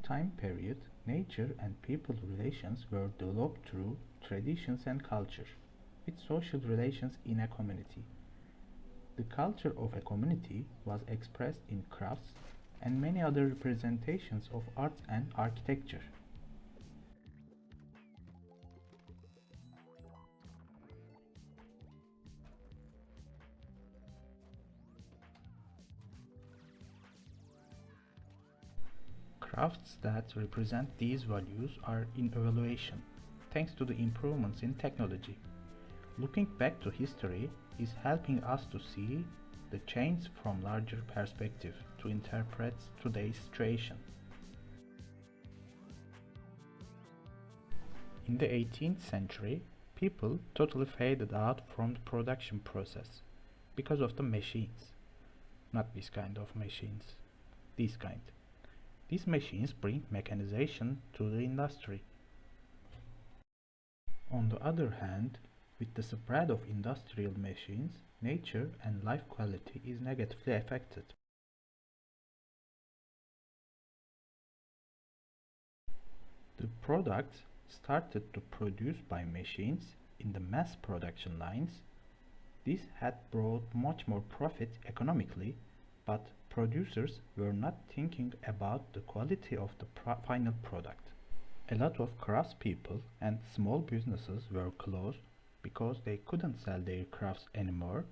time period, nature and people relations were developed through traditions and culture, with social relations in a community. The culture of a community was expressed in crafts and many other representations of art and architecture. Crafts that represent these values are in evaluation, thanks to the improvements in technology. Looking back to history is helping us to see the change from larger perspective to interpret today's situation. In the 18th century, people totally faded out from the production process because of the machines. Not this kind of machines, this kind. These machines bring mechanization to the industry. On the other hand, with the spread of industrial machines, nature and life quality is negatively affected. The products started to produce by machines in the mass production lines. This had brought much more profit economically, but producers were not thinking about the quality of the final product. A lot of craftspeople and small businesses were closed because they couldn't sell their crafts anymore.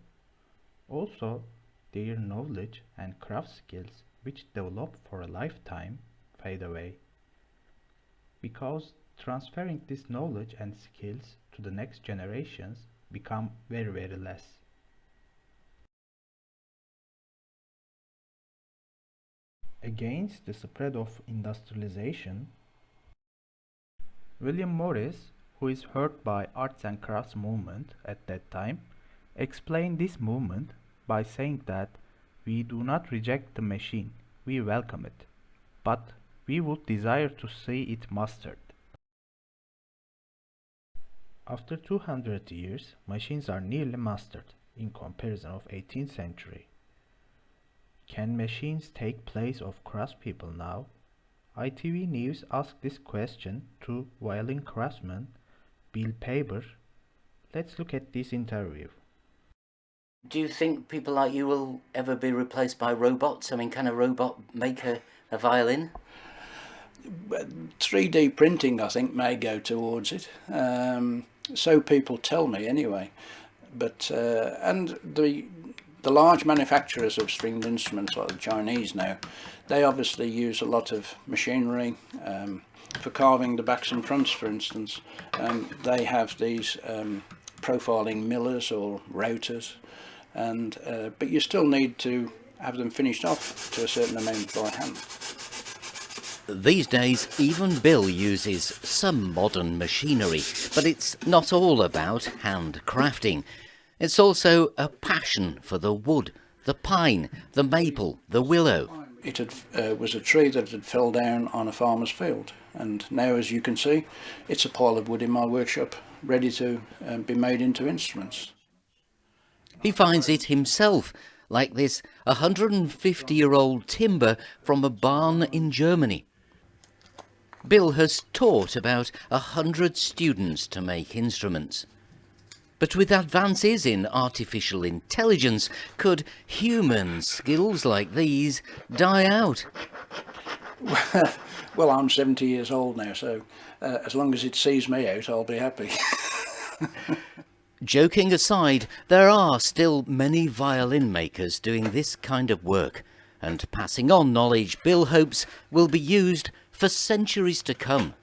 Also, their knowledge and craft skills, which develop for a lifetime, fade away. Because transferring this knowledge and skills to the next generations become very less. Against the spread of industrialization, William Morris, who is heard by arts and crafts movement at that time, explained this movement by saying that we do not reject the machine, we welcome it, but we would desire to see it mastered. After 200 years, machines are nearly mastered in comparison of 18th century. Can machines take place of craftspeople now? ITV News asked this question to violin craftsman Bill Paber. Let's look at this interview. Do you think people like you will ever be replaced by robots? I mean, can a robot make a violin? 3D printing, I think, may go towards it. So people tell me anyway. But and the large manufacturers of stringed instruments, like the Chinese now, they obviously use a lot of machinery for carving the backs and fronts, for instance. They have these profiling millers or routers, and but you still need to have them finished off to a certain amount by hand. These days, even Bill uses some modern machinery, but it's not all about handcrafting. It's also a passion for the wood, the pine, the maple, the willow. It was a tree that had fell down on a farmer's field, and now, as you can see, it's a pile of wood in my workshop, ready to be made into instruments. He finds it himself, like this 150-year-old timber from a barn in Germany. Bill has taught about 100 students to make instruments. But with advances in artificial intelligence, could human skills like these die out? Well, I'm 70 years old now, so as long as it sees me out, I'll be happy. Joking aside, there are still many violin makers doing this kind of work, and passing on knowledge Bill hopes will be used for centuries to come.